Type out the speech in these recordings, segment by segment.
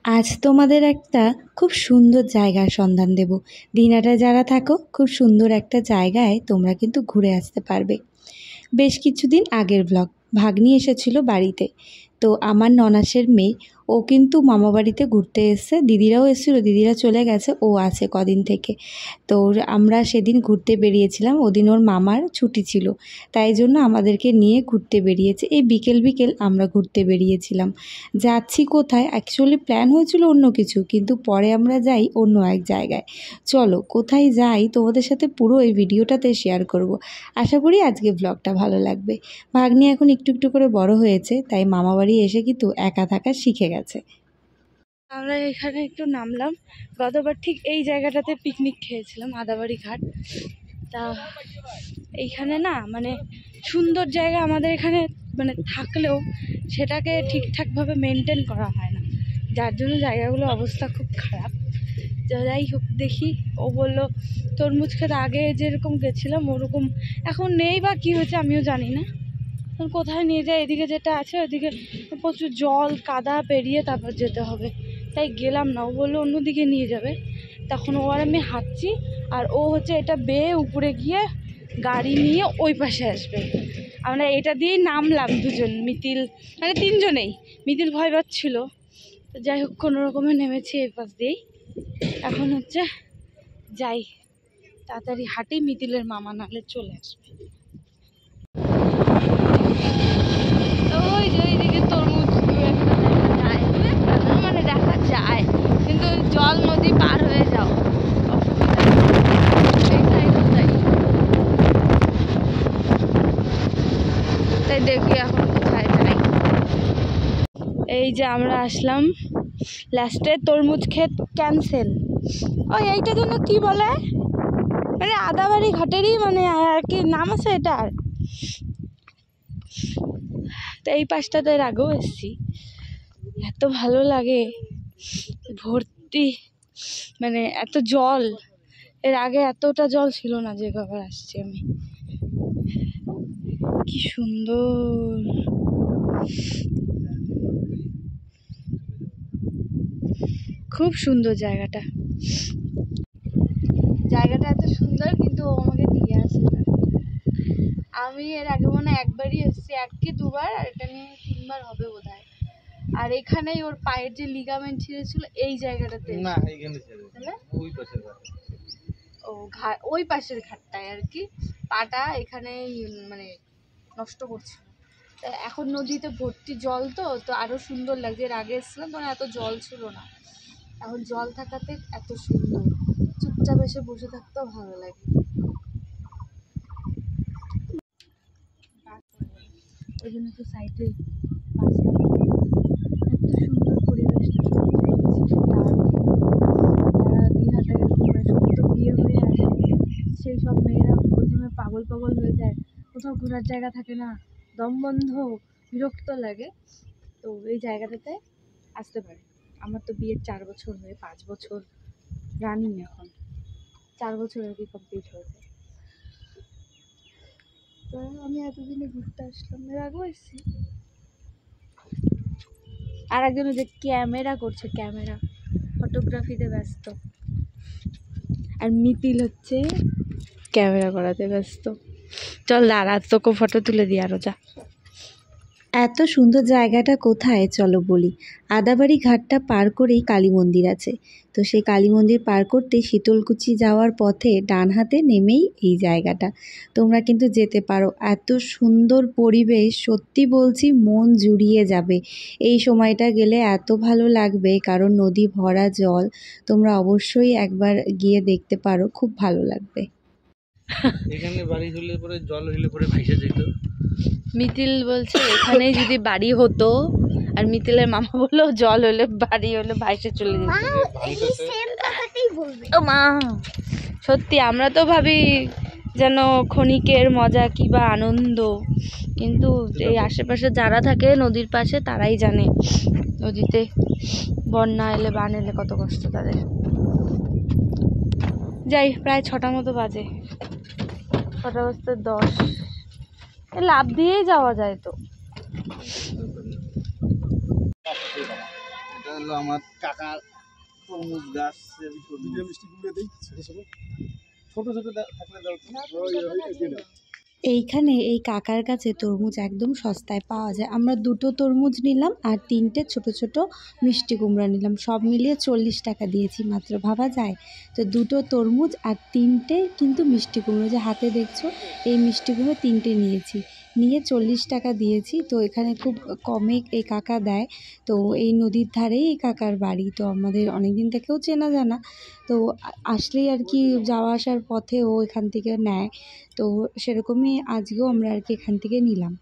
আজ তোমাদের একটা খুব সুন্দর জায়গার সন্ধান দেব। দিনাটায় যারা থাকো, খুব সুন্দর একটা জায়গায় তোমরা কিন্তু ঘুরে আসতে পারবে। বেশ কিছুদিন আগের ব্লগ, ভাগ্নি এসেছিল বাড়িতে। তো আমার ননাসের মেয়ে, ও কিন্তু মামা বাড়িতে ঘুরতে এসেছে। দিদিরাও এসেছিলো, দিদিরা চলে গেছে, ও আছে কদিন থেকে। তো আমরা সেদিন ঘুরতে বেরিয়েছিলাম, ওদিন ওর মামার ছুটি ছিল, তাই জন্য আমাদেরকে নিয়ে ঘুরতে বেরিয়েছে। এই বিকেল বিকেল আমরা ঘুরতে বেরিয়েছিলাম। যাচ্ছি কোথায়, অ্যাকচুয়ালি প্ল্যান হয়েছিল অন্য কিছু, কিন্তু পরে আমরা যাই অন্য এক জায়গায়। চলো কোথায় যাই তোমাদের সাথে পুরো এই ভিডিওটাতে শেয়ার করব। আশা করি আজকে ব্লগটা ভালো লাগবে। ভাগ্নি এখন একটু একটু করে বড় হয়েছে, তাই মামা বাড়ি এসে কিন্তু একা থাকা শিখে গেছে। আমরা এখানে একটু নামলাম। গতবার ঠিক এই জায়গাটাতে পিকনিক খেয়েছিলাম, আদাবাড়ি ঘাট। তা এইখানে না মানে সুন্দর জায়গা আমাদের এখানে মানে থাকলেও সেটাকে ঠিকঠাকভাবে মেনটেন করা হয় না, যার জন্য জায়গাগুলোর অবস্থা খুব খারাপ। যাই হোক দেখি, ও বললো তরমুজ খেতে আগে যেরকম গেছিলাম ওরকম এখন নেই, বা কী হয়েছে আমিও জানি না। কোথায় নিয়ে যায়, এদিকে যেটা আছে ওদিকে প্রচুর জল কাদা পেরিয়ে তারপর যেতে হবে, তাই গেলাম না। ও বললো অন্যদিকে নিয়ে যাবে। তখন ও আর আমি হাঁটছি, আর ও হচ্ছে এটা বেয়ে উপরে গিয়ে গাড়ি নিয়ে ওই পাশে আসবে। আমরা এটা দিয়েই নামলাম দুজন, মিতিল মানে তিনজনেই। মিতিল ভয় পাচ্ছিল, তো যাই হোক কোনো রকমে নেমেছি এই পাশ দিয়েই। এখন হচ্ছে যাই, তাড়াতাড়ি হাঁটি, মিতিলের মামা নাহলে চলে আসবে। ওই যে ওইদিকে তরমুজ একটা দেখা যায়, মানে দেখা যায়, কিন্তু জল নদী পার হয়ে যাও তাই দেখি এখন কোথায় যাই। এই যে আমরা আসলাম, লাস্টে তরমুজ ক্ষেত ক্যান্সেল। ওই এইটা জন্য কি বলে, মানে আদাবাড়ি ঘাটেরই মানে আর কি নাম আছে এটার। তো এই পাশটাতে এর আগেও এসছি, এত ভালো লাগে, ভর্তি মানে এত জল। এর আগে এতটা জল ছিল না যে কবার আসছি আমি। কি সুন্দর, খুব সুন্দর জায়গাটা। জায়গাটা এত সুন্দর, কিন্তু ও আমাকে নিয়ে আসে না। আমি এর আগে মনে একবারই এসেছি, এক কি দুবার, আর এটা নিয়ে 3বার হবে বোধহয়। আর এখানেই ওর পায়ের যে লিগামেন্ট ছিঁড়েছিল এই জায়গাটাতে, না এইখানে ছিল, ওই পাশের ঘাট, ও ঘাট ওই পাশের ঘাটটায় আর কি পাটা এখানে মানে নষ্ট করছিল। এখন নদীতে ভর্তি জল, তো আরো সুন্দর লাগছে। এর আগে এসেছিলাম তখন এত জল ছিল না, এখন জল থাকাতে এত সুন্দর, চুপচাপ এসে বসে থাকতেও ভালো লাগে। ওই জন্য তো সাইডে এত সুন্দর পরিবেশটা। তারা দীঘাটা এরকম সমস্ত বিয়ে হয়ে আসে, সেই সব মেয়েরা প্রথমে পাগল পাগল হয়ে যায়, কোথাও ঘোরার জায়গা থাকে না, দম বন্ধ, বিরক্ত লাগে। তো এই জায়গাটাতে আসতে পারে। আমার তো বিয়ের 4 বছর হয়ে 5 বছর রানিং, এখন 4 বছর আর কি কমপ্লিট হয়েছে। তো আমি এতদিনে ঘুরতে আসলাম, এর আগেও এসেছি। আর একজন যে ক্যামেরা করছে, ক্যামেরা ফটোগ্রাফিতে ব্যস্ত, আর মিতিল হচ্ছে ক্যামেরা করাতে ব্যস্ত। চল দাঁড়া, তোকে ফটো তুলে দিই আরো, যা। এত সুন্দর জায়গাটা কোথায় চলো বলি। আদাবাড়ি ঘাটটা পার করেই কালী মন্দির আছে। তো সেই কালী মন্দির পার করতে শীতলকুচি যাওয়ার পথে ডান হাতে নেমেই এই জায়গাটা, তোমরা কিন্তু যেতে পারো। এত সুন্দর পরিবেশ, সত্যি বলছি মন জুড়িয়ে যাবে। এই সময়টা গেলে এত ভালো লাগবে, কারণ নদী ভরা জল। তোমরা অবশ্যই একবার গিয়ে দেখতে পারো, খুব ভালো লাগবে। এখানে বাড়ি হলে পরে জল হলে পরে ভাইসা যেত। মিতিল বলছে এখানে যদি বাড়ি হতো, আর মিতিলের মামা বললো জল হলে বাড়ি হলে ভাইসে চলে যেত। ও মা, সত্যি আমরা তো ভাবি যেন ক্ষণিকের মজা কি বা আনন্দ, কিন্তু এই আশেপাশে যারা থাকে নদীর পাশে তারাই জানে নদীতে বন্যা এলে বান এলে কত কষ্ট তাদের। যাই, প্রায় 6টা মতো বাজে, 6টা বাজতে 10, লাফ দিয়েই যাওয়া যায় তো। হলো আমার কাকার তরমুজ গাছ মিষ্টি কুমড়ো দিই ছোট ছোট ছোট ছোট থাকলে দাও। এইখানে এই কাকার কাছে তরমুজ একদম সস্তায় পাওয়া যায়। আমরা 2টো তরমুজ নিলাম আর 3টে ছোট ছোট মিষ্টি কুমড়া নিলাম, সব মিলিয়ে 40 টাকা দিয়েছি মাত্র, ভাবা যায়? তো 2টো তরমুজ আর 3টে কিন্তু মিষ্টি কুমড়ো, যে হাতে দেখছো এই মিষ্টি কুমড়ো 3টে নিয়েছি, নিয়ে 40 টাকা দিয়েছি। তো এখানে খুব কমে এই কাকা দেয়। তো এই নদীর ধারেই এই কাকার বাড়ি, তো আমাদের অনেক দিন থেকেও চেনা জানা। তো আসলেই আর কি যাওয়া আসার পথে ও এখান থেকে নেয়। তো সেরকমই আজকেও আমরা আর কি এখান থেকে নিলাম।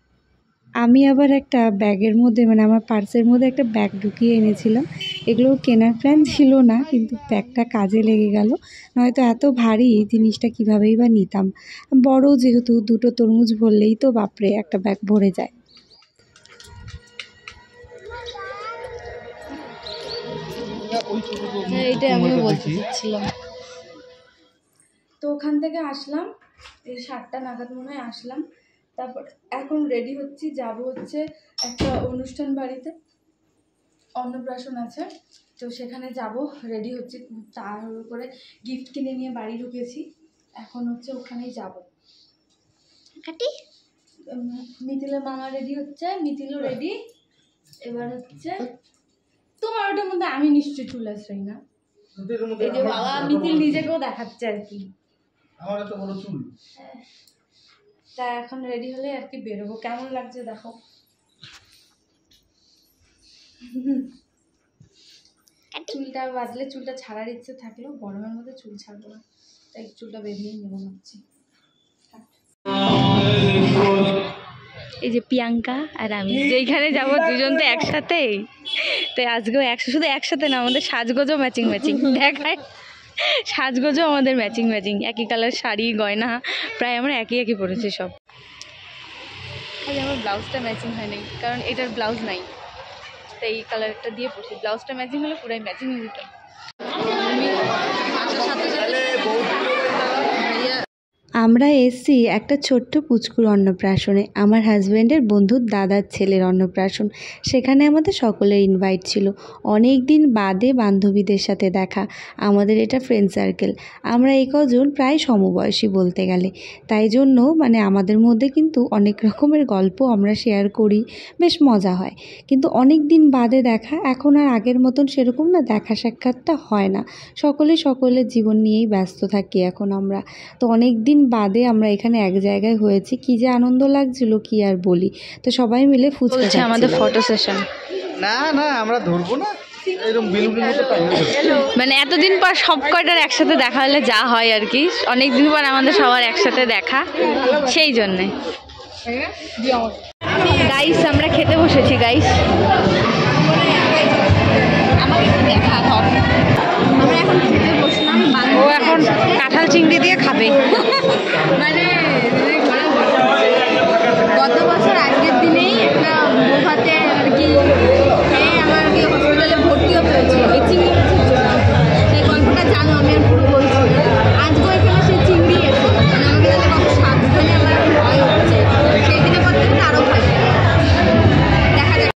আমি আবার একটা ব্যাগের মধ্যে মানে আমার পার্সের মধ্যে একটা ব্যাগ ঢুকিয়ে এনেছিলাম। এগুলো কেনার প্ল্যান ছিল না, কিন্তু ব্যাগটা কাজে লেগে গেল, নয়তো এত ভারী জিনিসটা কীভাবেই বা নিতাম। বড় যেহেতু 2টো তরমুজ ভরলেই তো বাপরে একটা ব্যাগ ভরে যায়। এইটাই আমি বলতে চাচ্ছিলাম। তো ওখান থেকে আসলাম এই 7টা নাগাদ মনে হয় আসলাম। তারপর এখন রেডি হচ্ছি, যাব হচ্ছে একটা অনুষ্ঠান বাড়িতে, অন্নপ্রাশন আছে, তো সেখানে যাব। রেডি হচ্ছি, তাড়াহুড়ো করে গিফট কিনে নিয়ে বাড়ি ঢুকেছি, এখন হচ্ছে ওখানেই যাব। মিথিলের মামা রেডি হচ্ছে, মিথিলও রেডি। এবার হচ্ছে তোমার ওটার মধ্যে আমি নিশ্চয়ই চুল আসরাই না, এই যে বাবা মিথিল নিজেকেও দেখাচ্ছে আর কি। আমার এত বড় চুল। তা এখন রেডি হলে আর কি বেরোবো। কেমন লাগছে দেখো। চুলটা বাঁধলে, চুলটা ছাড়ার ইচ্ছে থাকলেও গরমের মধ্যে চুল ছাড়বো না, তাই চুলটা বেঁধেই নেবো ভাবছি। এই যে প্রিয়াঙ্কা আর আমি যেইখানে যাবো দুজন তো একসাথেই, তাই আজকেও শুধু একসাথে না, আমাদের সাজগোজও ম্যাচিং ম্যাচিং দেখায়। সাজগোজও আমাদের ম্যাচিং ম্যাচিং, একই কালার শাড়ি গয়না প্রায় আমরা একই পরেছি সব। খালি আমার ব্লাউজটা ম্যাচিং হয় নাই, কারণ এটার ব্লাউজ নাই, তাই এই কালারটা দিয়ে পরছি। ব্লাউজটা ম্যাচিং হলে পুরাই ম্যাচিং হয়ে যেত। আমরা এসছি একটা ছোট্ট পুচকুর অন্নপ্রাশনে, আমার হাজব্যান্ডের বন্ধুর দাদার ছেলের অন্নপ্রাশন। সেখানে আমাদের সকলের ইনভাইট ছিল। অনেক দিন বাদে বান্ধবীদের সাথে দেখা, আমাদের এটা ফ্রেন্ড সার্কেল। আমরা এই কজন প্রায় সমবয়সী বলতে গেলে, তাই জন্য মানে আমাদের মধ্যে কিন্তু অনেক রকমের গল্প আমরা শেয়ার করি, বেশ মজা হয়। কিন্তু অনেক দিন বাদে দেখা, এখন আর আগের মতন সেরকম না, দেখা সাক্ষাৎটা হয় না, সকলের জীবন নিয়েই ব্যস্ত থাকি এখন আমরা। তো অনেক দিন বাদে আমরা এখানে এক জায়গায় হয়েছি, কি যে আনন্দ লাগছিল কি আর বলি। তো সবাই মিলে ফুচকা খাচ্ছি। আমাদের ফটো সেশন না না আমরা ধরবো না, এরকম বেলুনের মতো পাই। মানে এতদিন পর সব কয়টার একসাথে দেখা হলে যা হয় আর কি, অনেক দিন পর আমাদের সবার একসাথে দেখা, সেই জন্যে। গাইস আমরা খেতে বসেছি গাইস, আমাকে দেখা ধর। আমরা এখন খেতে বসলাম, ও এখন কাঁঠাল চিংড়ি দিয়ে খাবে। মানে গত বছর আজকের দিনেই একটা বৌভাতে আর কি আমার কি হসপিটালে ভর্তিও হয়েছিল এই চিংড়ি মাছের জন্য, সেই গল্পটা জানো, আমি আর পুরো বলছি। আজকে ওইখানে সেই চিংড়ি এসে মানে আমাকে তাহলে কত সাবধানে আমার ভয় হচ্ছে, সেই দিনে করতে আরও ভয় দেখা যায়।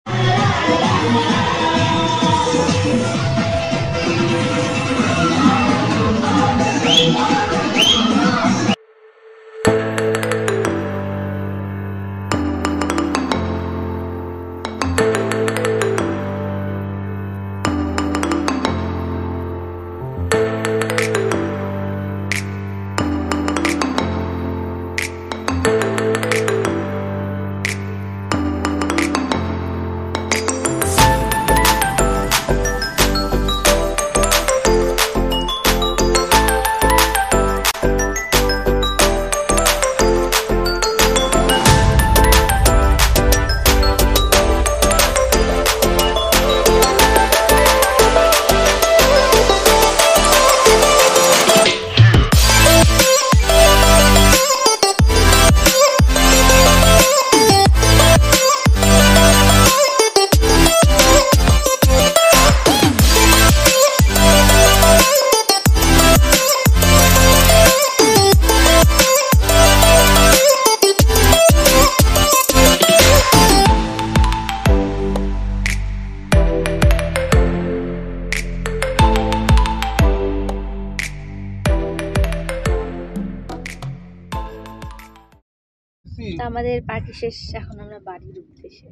তা আমাদের পার্টি শেষ, এখন আমরা বাড়ির উদ্দেশ্যে।